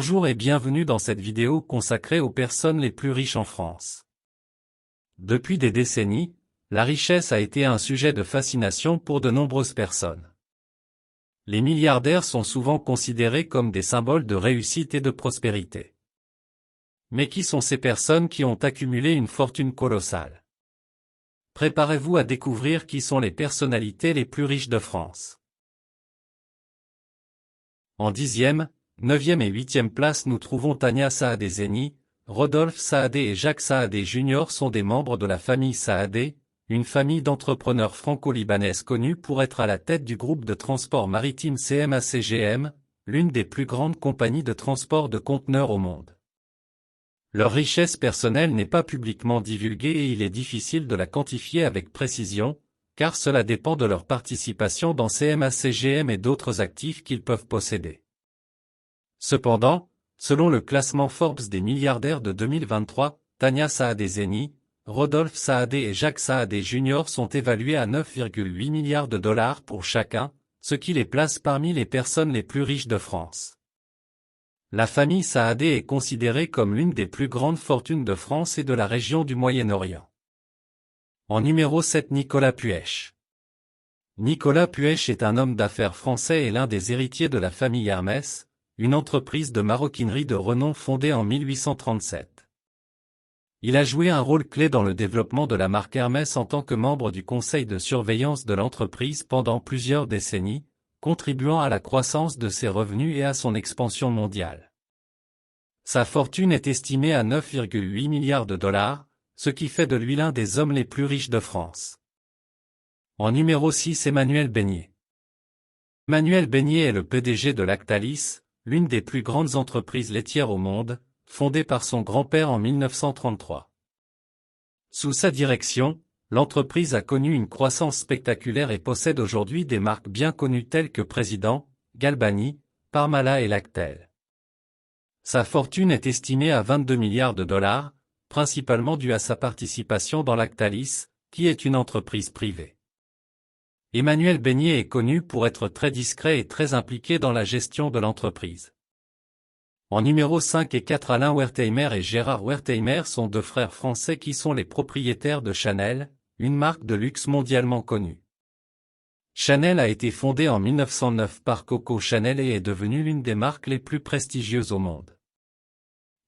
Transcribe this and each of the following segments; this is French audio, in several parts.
Bonjour et bienvenue dans cette vidéo consacrée aux personnes les plus riches en France. Depuis des décennies, la richesse a été un sujet de fascination pour de nombreuses personnes. Les milliardaires sont souvent considérés comme des symboles de réussite et de prospérité. Mais qui sont ces personnes qui ont accumulé une fortune colossale? Préparez-vous à découvrir qui sont les personnalités les plus riches de France. En 10e, 9e et 8e place nous trouvons Tania Saadé-Zeni. Rodolphe Saadé et Jacques Saadé Jr. sont des membres de la famille Saadé, une famille d'entrepreneurs franco-libanaises connue pour être à la tête du groupe de transport maritime CMA-CGM, l'une des plus grandes compagnies de transport de conteneurs au monde. Leur richesse personnelle n'est pas publiquement divulguée et il est difficile de la quantifier avec précision, car cela dépend de leur participation dans CMA-CGM et d'autres actifs qu'ils peuvent posséder. Cependant, selon le classement Forbes des milliardaires de 2023, Tania Saadé-Zeni, Rodolphe Saadé et Jacques Saadé Jr. sont évalués à 9,8 milliards de dollars pour chacun, ce qui les place parmi les personnes les plus riches de France. La famille Saadé est considérée comme l'une des plus grandes fortunes de France et de la région du Moyen-Orient. En numéro 7, Nicolas Puech. Nicolas Puech est un homme d'affaires français et l'un des héritiers de la famille Hermès, une entreprise de maroquinerie de renom fondée en 1837. Il a joué un rôle clé dans le développement de la marque Hermès en tant que membre du conseil de surveillance de l'entreprise pendant plusieurs décennies, contribuant à la croissance de ses revenus et à son expansion mondiale. Sa fortune est estimée à 9,8 milliards de dollars, ce qui fait de lui l'un des hommes les plus riches de France. En numéro 6, Emmanuel Beignet. Emmanuel Beignet est le PDG de Lactalis, l'une des plus grandes entreprises laitières au monde, fondée par son grand-père en 1933. Sous sa direction, l'entreprise a connu une croissance spectaculaire et possède aujourd'hui des marques bien connues telles que Président, Galbani, Parmalat et Lactel. Sa fortune est estimée à 22 milliards de dollars, principalement due à sa participation dans Lactalis, qui est une entreprise privée. Emmanuel Beignet est connu pour être très discret et très impliqué dans la gestion de l'entreprise. En numéro 5 et 4, Alain Wertheimer et Gérard Wertheimer sont deux frères français qui sont les propriétaires de Chanel, une marque de luxe mondialement connue. Chanel a été fondée en 1909 par Coco Chanel et est devenue l'une des marques les plus prestigieuses au monde.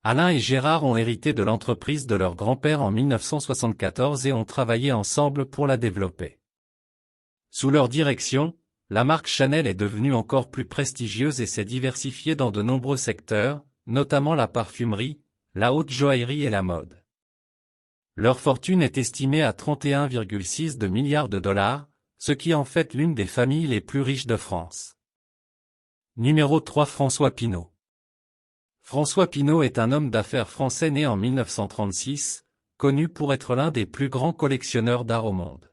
Alain et Gérard ont hérité de l'entreprise de leur grand-père en 1974 et ont travaillé ensemble pour la développer. Sous leur direction, la marque Chanel est devenue encore plus prestigieuse et s'est diversifiée dans de nombreux secteurs, notamment la parfumerie, la haute joaillerie et la mode. Leur fortune est estimée à 31,6 milliards de dollars, ce qui en fait l'une des familles les plus riches de France. Numéro 3, François Pinault. François Pinault est un homme d'affaires français né en 1936, connu pour être l'un des plus grands collectionneurs d'art au monde.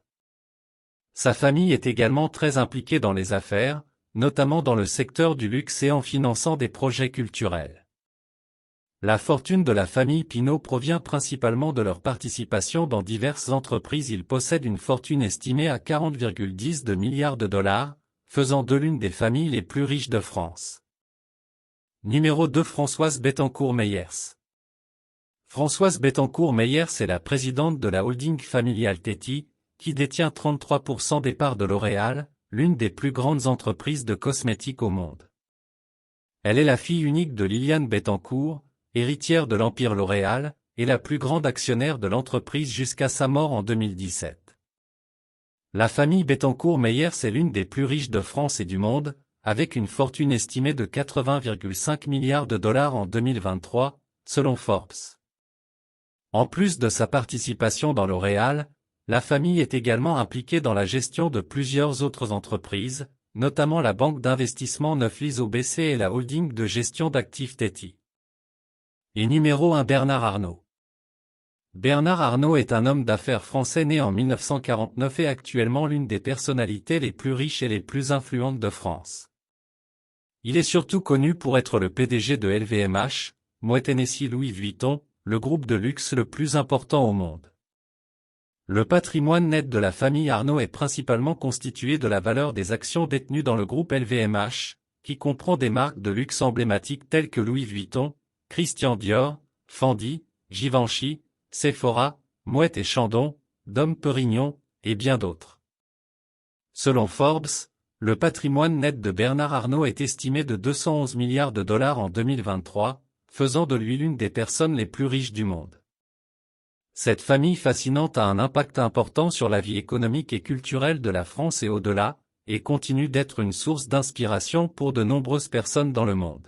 Sa famille est également très impliquée dans les affaires, notamment dans le secteur du luxe et en finançant des projets culturels. La fortune de la famille Pinault provient principalement de leur participation dans diverses entreprises. Ils possèdent une fortune estimée à 40,10 milliards de dollars, faisant d'eux l'une des familles les plus riches de France. Numéro 2, Françoise Bettencourt-Meyers. Françoise Bettencourt-Meyers est la présidente de la holding familiale Teti, qui détient 33% des parts de L'Oréal, l'une des plus grandes entreprises de cosmétiques au monde. Elle est la fille unique de Liliane Bettencourt, héritière de l'empire L'Oréal, et la plus grande actionnaire de l'entreprise jusqu'à sa mort en 2017. La famille Bettencourt-Meyers est l'une des plus riches de France et du monde, avec une fortune estimée de 80,5 milliards de dollars en 2023, selon Forbes. En plus de sa participation dans L'Oréal, la famille est également impliquée dans la gestion de plusieurs autres entreprises, notamment la banque d'investissement Neuflize OBC et la holding de gestion d'actifs Teti. Et numéro 1, Bernard Arnault. Bernard Arnault est un homme d'affaires français né en 1949 et actuellement l'une des personnalités les plus riches et les plus influentes de France. Il est surtout connu pour être le PDG de LVMH, Moet Hennessy Louis Vuitton, le groupe de luxe le plus important au monde. Le patrimoine net de la famille Arnault est principalement constitué de la valeur des actions détenues dans le groupe LVMH, qui comprend des marques de luxe emblématiques telles que Louis Vuitton, Christian Dior, Fendi, Givenchy, Sephora, Moët et Chandon, Dom Pérignon, et bien d'autres. Selon Forbes, le patrimoine net de Bernard Arnault est estimé de 211 milliards de dollars en 2023, faisant de lui l'une des personnes les plus riches du monde. Cette famille fascinante a un impact important sur la vie économique et culturelle de la France et au-delà, et continue d'être une source d'inspiration pour de nombreuses personnes dans le monde.